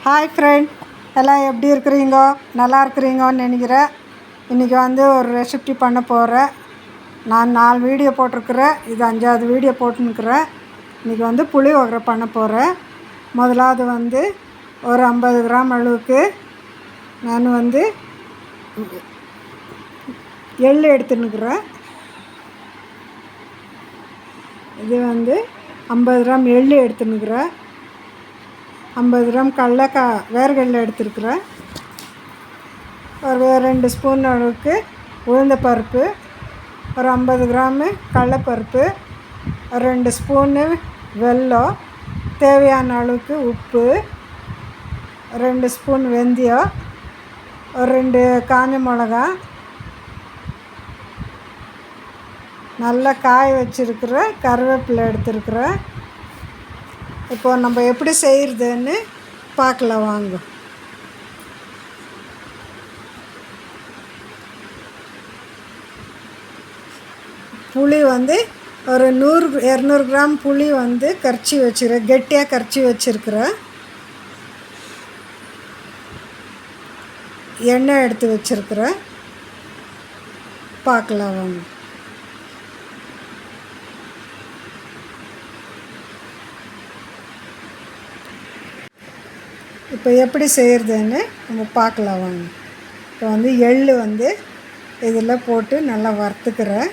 Hi friend, எல்லாம் எப்படி இருக்கிறீங்க? நல்லா இருக்கிறீங்கன்னு நினைக்கிறேன். இன்றைக்கி ஒரு ரெசிபி பண்ண போகிறேன். நான் 4 வீடியோ போட்டிருக்கிறேன். இது 5ஆவது வீடியோ போட்டுன்னுக்கிறேன். இன்றைக்கி புளியோகரை பண்ண போகிறேன். முதலாவது ஒரு 50 கிராம் அளவுக்கு நான் எள்ளு எடுத்துன்னுக்கிறேன். இது 50 கிராம் எள்ளு எடுத்துன்னுக்கிறேன். 50 கிராம் வேர்க்கடலை எடுத்துருக்குறேன். ஒரு 2 ஸ்பூன் அளவுக்கு உளுந்த பருப்பு, ஒரு 50 கிராமு கடலைப்பருப்பு, 2 ஸ்பூனு வெல்லம், தேவையான அளவுக்கு உப்பு, 2 ஸ்பூன் வெந்தயம், ஒரு 2 காஞ்ச மிளகா, நல்லா காய வச்சுருக்கிற கருவேப்பிலை எடுத்துருக்குறேன். இப்போ நம்ம எப்படி செய்கிறதுன்னு பார்க்கலாம் வாங்க. புளி ஒரு 100-200 கிராம் புளி கரைச்சி வச்சுருக்கேன். கெட்டியாக கரைச்சி வச்சுருக்கிறேன். எண்ணெய் எடுத்து வச்சுருக்கிறேன். பார்க்கலாம் வாங்க. இப்போ எப்படி செய்கிறதுன்னு நம்ம பார்க்கலாம் வாங்க. இப்போ எள்ளு இதில் போட்டு நல்லா வறுத்துக்கிறேன்.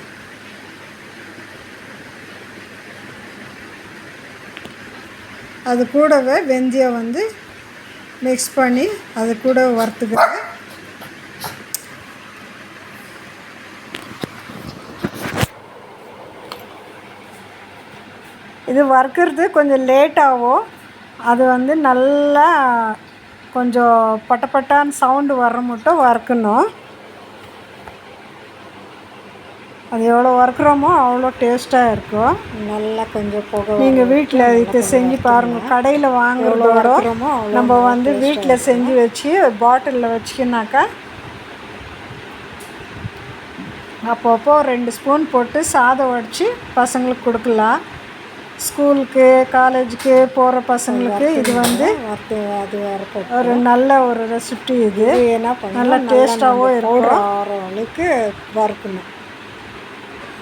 அது கூடவே வெந்தயம் மிக்ஸ் பண்ணி அது கூட வறுத்துக்கிறேன். இது வறுக்கிறது கொஞ்சம் லேட்டாகும். அது நல்லா கொஞ்சம் பட்டப்பட்டான்னு சவுண்டு வர மட்டும் வறுக்கணும். அது எவ்வளோ வறுக்கிறோமோ அவ்வளோ டேஸ்ட்டாக இருக்கும். நல்லா கொஞ்சம் புகை. நீங்கள் வீட்டில் இதை செஞ்சு பாருங்கள். கடையில் வாங்குறதோட நம்ம வீட்டில் செஞ்சு வச்சு பாட்டிலில் வச்சிக்கினாக்கா அப்பப்போ 2 ஸ்பூன் போட்டு சாதம் வடித்து பசங்களுக்கு கொடுக்கலாம். ஸ்கூலுக்கு காலேஜுக்கு போகிற பசங்களுக்கு இது அது ஒரு நல்ல ஒரு ரெசிபி. இது என்ன பண்ண நல்லா டேஸ்ட்டாகவும் இருக்கும். அளவுக்கு வறுக்கணும்.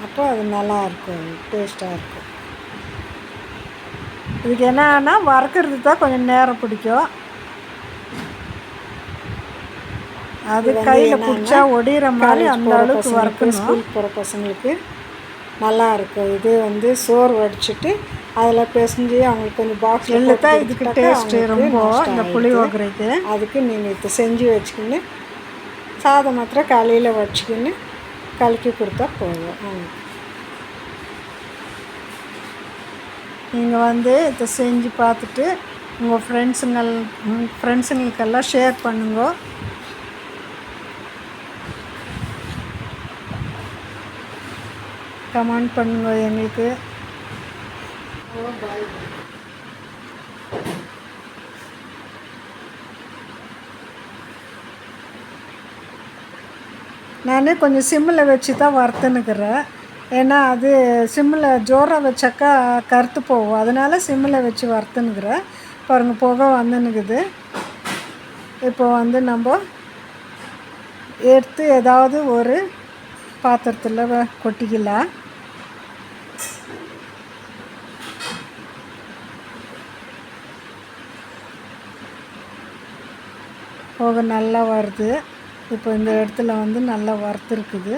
அப்போ அது நல்லாயிருக்கும், டேஸ்ட்டாக இருக்கும். இதுக்கு என்னன்னா வறுக்கிறது தான் கொஞ்சம் நேரம் பிடிக்கும். அது கையில் பிடிச்சா ஒடிகிற மாதிரி அந்த அளவுக்கு வறுக்கணும். ஸ்கூலுக்கு போகிற பசங்களுக்கு நல்லா இருக்கும். இது சோறு வடிச்சிட்டு அதில் பிசைஞ்சு அவங்களுக்கு கொஞ்சம் பாக்ஸ் எள்ளு தான் இதுக்கு டேஸ்ட்டு ரொம்ப. இந்த புளியோகரைக்கு அதுக்கு நீங்கள் இதை செஞ்சு வச்சுக்கின்னு சாதம் மாத்திரம் காலையில் வச்சுக்கின்னு கலக்கி கொடுத்தா போதும். நீங்கள் இதை செஞ்சு பார்த்துட்டு உங்கள் ஃப்ரெண்ட்ஸுங்களுக்கெல்லாம் ஷேர் பண்ணுங்க. கமெண்ட் பண்ணுங்க எங்களுக்கு. நான் கொஞ்சம் சிம்மில் வச்சு தான் வறுத்துன்னுக்கிறேன். ஏன்னா அது சிம்மில் ஜோராக வச்சாக்கா கருத்து போகும். அதனால் சிம்மில் வச்சு வறுத்துன்னுக்கிறேன். பாருங்கள், புகை வந்துன்னுக்குது. இப்போ நம்ம எடுத்து ஏதாவது ஒரு பாத்திரத்தில் கொட்டிக்கலாம். புகை நல்லா வருது. இப்போ இந்த இடத்துல நல்லா வறுத்துருக்குது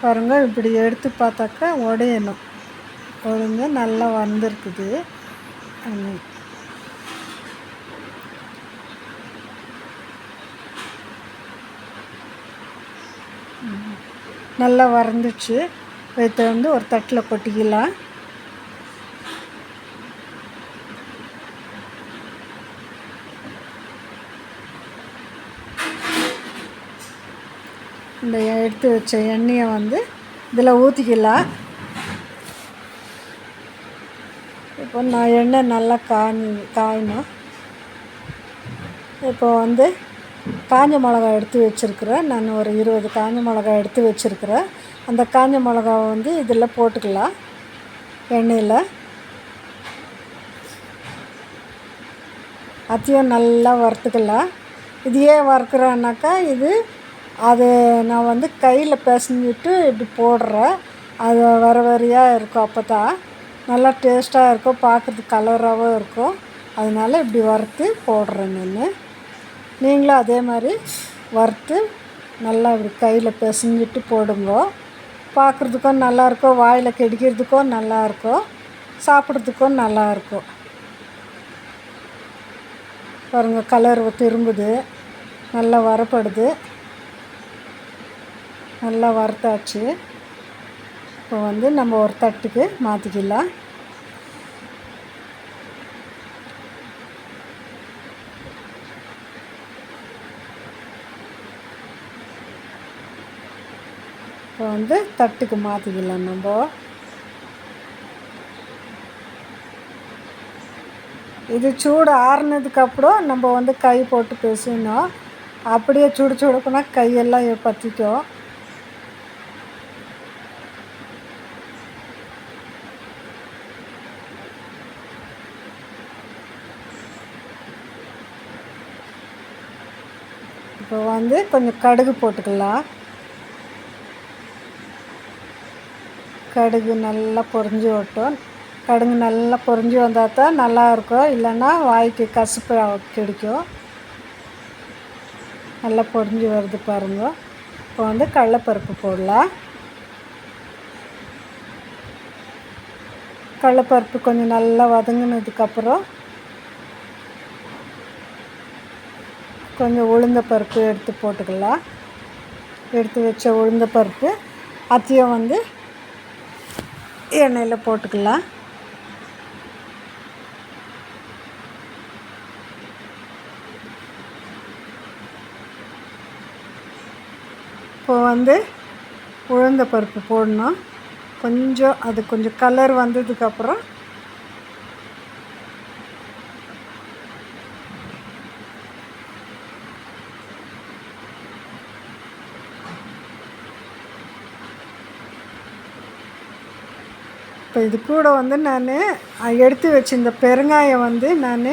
பாருங்கள். இப்படி எடுத்து பார்த்தாக்கா உடையணும். ஒழுங்கு நல்லா வந்திருக்குது. நல்லா வறந்துச்சு. இதை ஒரு தட்டில் கொட்டிக்கலாம். இந்த எடுத்து வச்ச எண்ணெயை இதில் ஊற்றிக்கலாம். இப்போ நான் எண்ணெய் நல்லா காயணும். இப்போ காஞ்ச மிளகா எடுத்து வச்சுருக்கிறேன். நான் ஒரு 20 காஞ்ச மிளகா எடுத்து வச்சுருக்கிறேன். அந்த காஞ்ச மிளகாவை இதில் போட்டுக்கலாம் எண்ணெயில். அதையும் நல்லா வறுத்துக்கலாம். இது ஏன் வறுக்கிறேன்னாக்கா அது நான் வந்து கையில் பிசைஞ்சிட்டு இப்படி போடுறேன். அது வர வரியாக இருக்கும். அப்போ தான் நல்லா டேஸ்ட்டாக இருக்கும், பார்க்குறதுக்கு கலராகவும் இருக்கும். அதனால் இப்படி வறுத்து போடுறேன் நான். நீங்களும் அதே மாதிரி வறுத்து நல்லா இப்படி கையில் பிசைஞ்சிட்டு போடுங்க. பார்க்குறதுக்கும் நல்லாயிருக்கும், வாயில் கடிக்கிறதுக்கும் நல்லாயிருக்கும், சாப்பிட்றதுக்கும் நல்லாயிருக்கும். பாருங்கள், கலர் திரும்புது, நல்லா வரப்படுது. நல்லா வறுத்தாச்சு. இப்போ வந்து நம்ம ஒரு தட்டுக்கு மாற்றிக்கலாம். இப்போ வந்து தட்டுக்கு மாற்றிக்கலாம். நம்ம இது சூடு ஆறுனதுக்கப்புறம் நம்ம வந்து கை போட்டு பிசையணும். அப்படியே சுடு சுடுக்குனா கையெல்லாம் பற்றிக்கும். இப்போ வந்து கொஞ்சம் கடுகு போட்டுக்கலாம். கடுகு நல்லா பொரிஞ்சு விட்டோம். கடுகு நல்லா பொரிஞ்சு வந்தால் தான் நல்லாயிருக்கும், இல்லைன்னா வாய்க்கு கசப்பு கிடைக்கும். நல்லா பொரிஞ்சு வருது பாருங்க. இப்போ வந்து கடலைப்பருப்பு போடலாம். கடலைப்பருப்பு கொஞ்சம் நல்லா வதங்கினதுக்கப்புறம் கொஞ்சம் உளுந்தப்பருப்பு எடுத்து போட்டுக்கலாம். எடுத்து வச்ச உளுந்தப்பருப்பு அதையும் வந்து எண்ணெயில் போட்டுக்கலாம். இப்போ வந்து உளுந்தப்பருப்பு போடணும். அது கொஞ்சம் கலர் வந்ததுக்கப்புறம் இப்போ இது கூட வந்து நான் எடுத்து வச்சிருந்த பெருங்காயம் வந்து நான்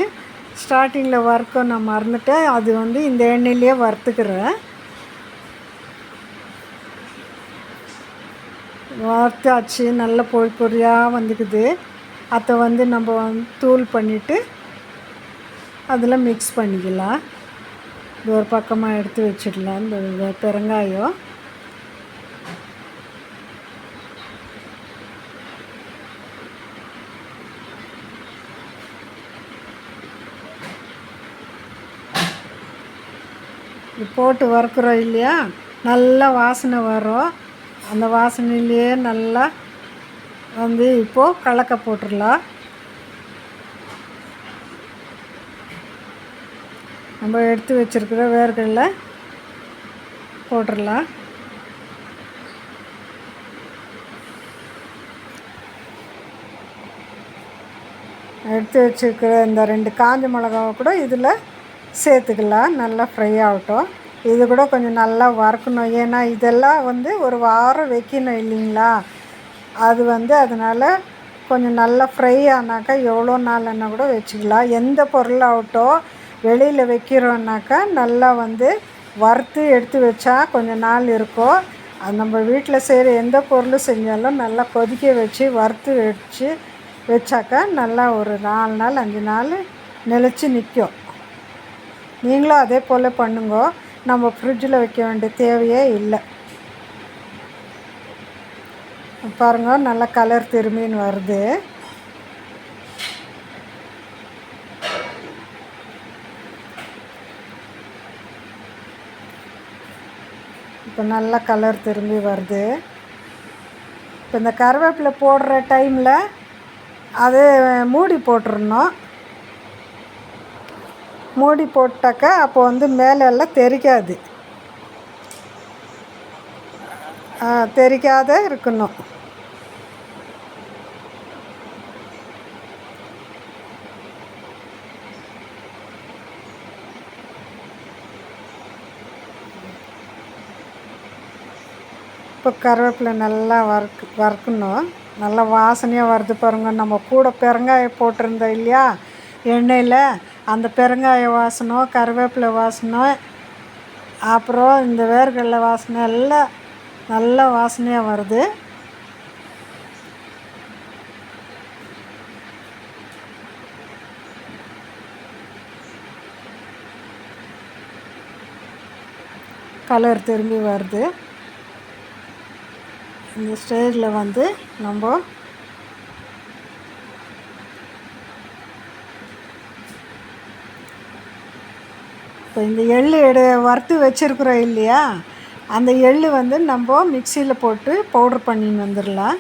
ஸ்டார்டிங்கில் வறுக்க நான் மறந்துட்டேன். அது வந்து இந்த எண்ணெயிலே வறுத்துக்கிறேன். வறுத்தாச்சு, நல்ல பொடி பொடியாக வந்துக்குது. அதை வந்து நம்ம தூள் பண்ணிவிட்டு அதில் மிக்ஸ் பண்ணிக்கலாம். இது ஒரு பக்கமாக எடுத்து வச்சிடலாம். இந்த பெருங்காயம் போட்டு வறுக்கிறோம் இல்லையா, நல்லா வாசனை வரும். அந்த வாசனையிலேயே நல்லா வந்து இப்போது கலக்க போட்டுடலாம். நம்ம எடுத்து வச்சுருக்கிற வேர்க்கடலை போட்டுடலாம். எடுத்து வச்சுருக்கிற இந்த 2 காஞ்ச மிளகாவை கூட இதில் சேர்த்துக்கலாம். நல்லா ஃப்ரை ஆகட்டும். இது கூட கொஞ்சம் நல்லா வறுக்கணும். ஏன்னா இதெல்லாம் வந்து ஒரு வாரம் வைக்கணும் இல்லைங்களா, அது வந்து அதனால் கொஞ்சம் நல்லா ஃப்ரை ஆனாக்கா எவ்வளோ நாள்னா கூட வச்சுக்கலாம். எந்த பொருளாகட்டும் வெளியில் வைக்கிறோன்னாக்கா நல்லா வந்து வறுத்து எடுத்து வச்சா கொஞ்சம் நாள் இருக்கும். அது நம்ம வீட்டில் செய்கிற எந்த பொருள் செஞ்சாலும் நல்லா கொதிக்க வச்சு வறுத்து வச்சாக்கா நல்லா ஒரு 4 நாள் 5 நாள் நிலச்சி நிற்கும். நீங்களும் அதே போல் பண்ணுங்க. நம்ம ஃப்ரிட்ஜில் வைக்க வேண்டிய தேவையே இல்லை. பாருங்கள், நல்லா கலர் திரும்பின்னு வருது. இப்போ நல்லா கலர் திரும்பி வருது. இப்போ இந்த கருவேப்பிலை போடுற டைமில் அது மூடி போட்டுடணும். மூடி போட்டாக்கா அப்போ வந்து மேலெல்லாம் தெறிக்காது, தெறிக்காத இருக்கணும். இப்போ கருவேப்பிலை நல்லா வறுக்கணும். நல்லா வாசனையாக வருது பாருங்கள். நம்ம கூட பெருங்காயம் போட்டிருந்தோம் இல்லையா எண்ணெயில், அந்த பெருங்காய வாசனை, கருவேப்பிலை வாசனை, அப்புறம் இந்த வேர்க்கடலை வாசனை எல்லாம் நல்ல வாசனையாக வருது. கலர் திரும்பி வருது. இந்த ஸ்டேஜில் வந்து நம்ம இப்போ இந்த எள்ளு வறுத்து வச்சுருக்குறோம் இல்லையா, அந்த எள்ளு வந்து நம்ம மிக்சியில் போட்டு பவுட்ரு பண்ணின்னு வந்துடலாம்.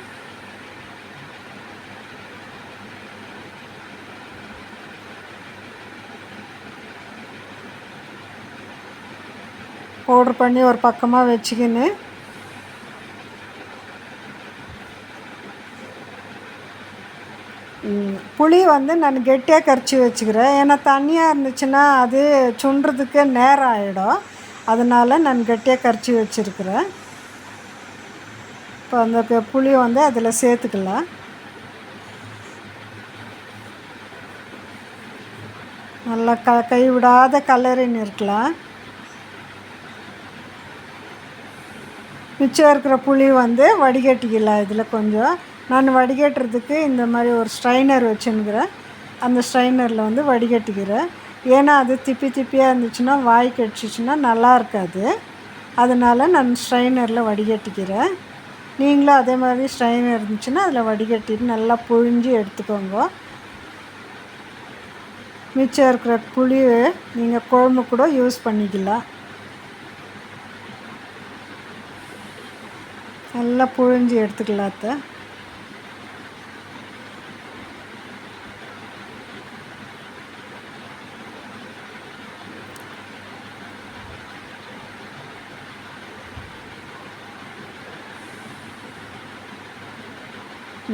பவுட்ரு பண்ணி ஒரு பக்கமாக வச்சுக்கின்னு புளி வந்து நான் கெட்டியாக கரைச்சி வச்சுக்கிறேன். ஏன்னா தண்ணியாக இருந்துச்சுன்னா அது சுண்டுறதுக்கு நேரம் ஆகிடும். அதனால் நான் கெட்டியாக கரைச்சி வச்சுருக்கிறேன். இப்போ அந்த புளி வந்து அதில் சேர்த்துக்கலாம். நல்லா கைவிடாத கலரின்னு இருக்கலாம். மிச்சம் இருக்கிற புளி வந்து வடிகட்டிக்கலாம். இதில் கொஞ்சம் நான் வடிகட்டுறதுக்கு இந்த மாதிரி ஒரு ஸ்ட்ரைனர் வச்சுன்னுக்கிறேன். அந்த ஸ்ட்ரைனரில் வந்து வடிகட்டிக்கிறேன். ஏன்னா அது திப்பியாக இருந்துச்சுன்னா வாய் கடிச்சிச்சின்னா நல்லா இருக்காது. அதனால் நான் ஸ்ட்ரைனரில் வடிகட்டிக்கிறேன். நீங்களும் அதே மாதிரி ஸ்ட்ரைனர் இருந்துச்சுன்னா அதில் வடிகட்டிட்டு நல்லா புழிஞ்சு எடுத்துக்கோங்க. மிச்சம் இருக்கிற புளியை நீங்கள் குழம்பு கூட யூஸ் பண்ணிக்கலாம். நல்லா புழிஞ்சு எடுத்துக்கலாம். அத்தை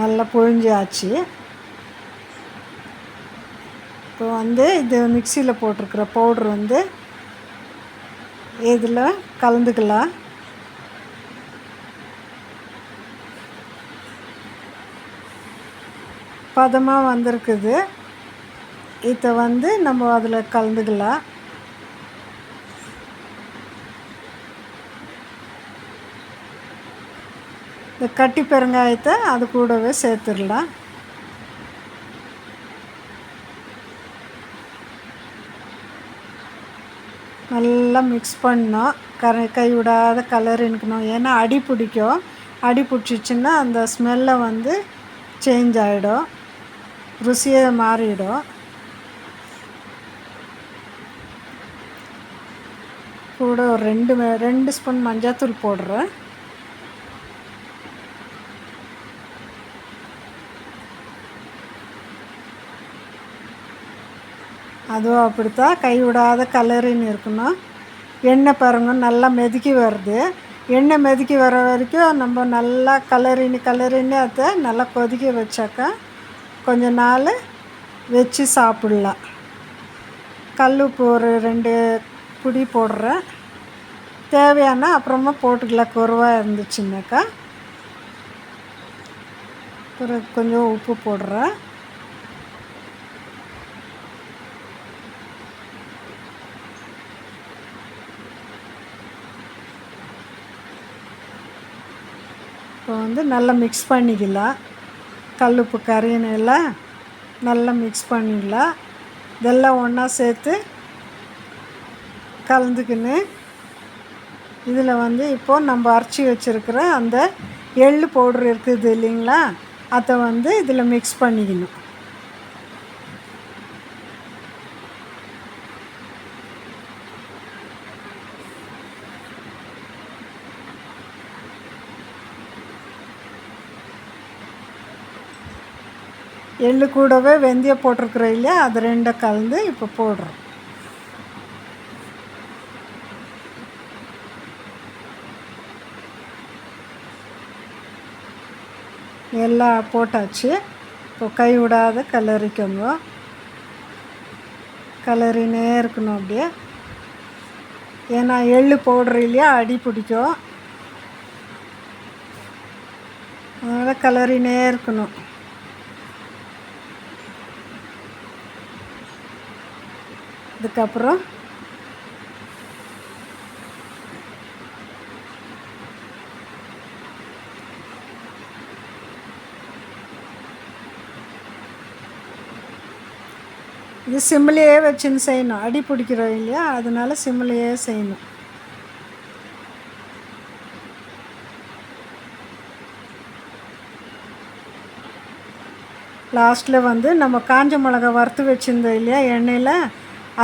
நல்லா புழிஞ்சாச்சு. இப்போ வந்து இது மிக்சியில் போட்டிருக்கிற பவுட்ரு வந்து இதில் கலந்துக்கலாம். பதமாக வந்திருக்குது. இதை வந்து நம்ம அதில் கலந்துக்கலாம். இந்த கட்டி பெருங்காயத்தை அது கூடவே சேர்த்துடலாம். நல்லா மிக்ஸ் பண்ணோம். கை விடாத கலர் இருக்கணும். ஏன்னா அடி பிடிக்கும். அடி பிடிச்சிச்சின்னா அந்த ஸ்மெல்லை வந்து சேஞ்ச் ஆகிடும், ருசியே மாறிடும். கூட ஒரு 2 ஸ்பூன் மஞ்சள்தூள் போடுறேன். அதுவும் அப்படித்தான் கை விடாத கலரின்னு இருக்கணும். எண்ணெய் பாருங்க நல்லா மெதுக்கி வருது. எண்ணெய் மெதுக்கி வர வரைக்கும் நம்ம நல்லா கலரின்னு அதை நல்லா கொதிக்க வச்சாக்கா கொஞ்ச நாள் வச்சு சாப்பிட்லாம். கல் உப்பு ஒரு 2 பிடி போடுறேன். தேவையான அப்புறமா போட்டுக்கலாம். குறைவாக இருந்துச்சுன்னாக்கா கொஞ்சம் உப்பு போடுறேன். இப்போ வந்து நல்லா மிக்ஸ் பண்ணிக்கலாம். கல்லுப்பு கரையினெல்லாம் நல்லா மிக்ஸ் பண்ணிடலாம். இதெல்லாம் ஒன்றா சேர்த்து கலந்துக்கின்னு இதில் வந்து இப்போது நம்ம அரைச்சி வச்சுருக்கிற அந்த எள்ளு பவுட்ரு இருக்குது இல்லைங்களா, அதை வந்து இதில் மிக்ஸ் பண்ணிக்கணும். எள்ளு கூடவே வெந்தயம் போட்டிருக்குறோம் இல்லையா, அது 2 கலந்து இப்போ போடுறோம். எல்லாம் போட்டாச்சு. இப்போ கை விடாத கலரிக்கோங்க. கலரினே இருக்கணும் அப்படியே. ஏன்னா எள்ளு பவுட்ரு இல்லையா, அடி பிடிக்கும். அதனால் கலரினே இருக்கணும். அதுக்கப்புறம் இது சிம்மிலேயே வச்சுன்னு செய்யணும், அடி பிடிக்கிறோம் இல்லையா, அதனால சிம்மிலேயே செய்யணும். லாஸ்ட்டில் வந்து நம்ம காஞ்ச மிளகா வறுத்து வச்சுருந்தோம் இல்லையா எண்ணெயில்,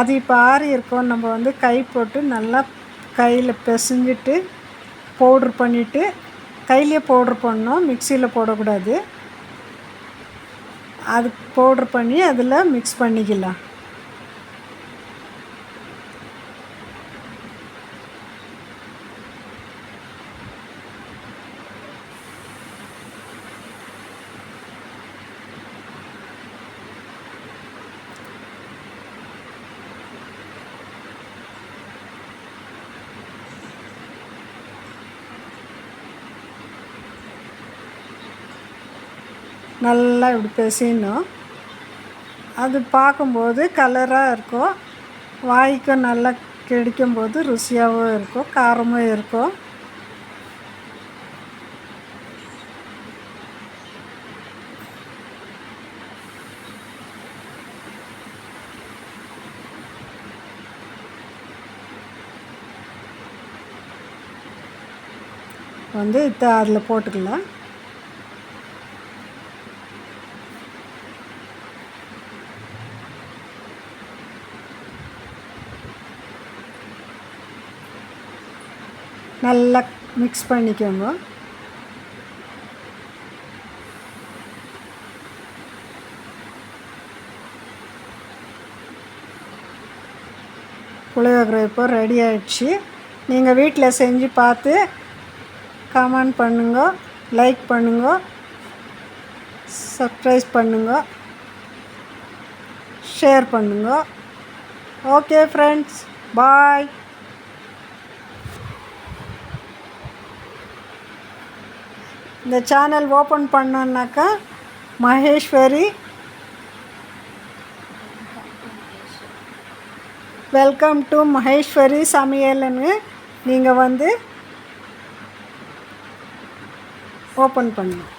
அது இப்போ ஆறி இருக்கும். நம்ம வந்து கை போட்டு நல்லா கையில் பிசைஞ்சிட்டு பவுட்ரு பண்ணிவிட்டு, கையிலே பவுட்ரு பண்ணணும், மிக்சியில் போடக்கூடாது. அது பவுட்ரு பண்ணி அதில் மிக்ஸ் பண்ணிக்கலாம். நல்லா இப்படி பிசையணும். அது பார்க்கும்போது கலராக இருக்கும், வாய்க்கும் நல்லா கிடைக்கும்போது ருசியாகவும் இருக்கும், காரமும் இருக்கும். வந்து அதில் போட்டுக்கலாம். நல்லா மிக்ஸ் பண்ணிக்கோங்க. புளியோகரை இப்போ ரெடி ஆகிடுச்சு. நீங்கள் வீட்டில் செஞ்சு பார்த்து கமெண்ட் பண்ணுங்க, லைக் பண்ணுங்க, சப்ஸ்கிரைப் பண்ணுங்க, ஷேர் பண்ணுங்க. Okay friends, bye. இந்த சேனல் ஓப்பன் பண்ணோன்னாக்கா மகேஸ்வரி வெல்கம் டு மகேஸ்வரி சமையல்னு நீங்கள் வந்து ஓப்பன் பண்ணுங்கள்.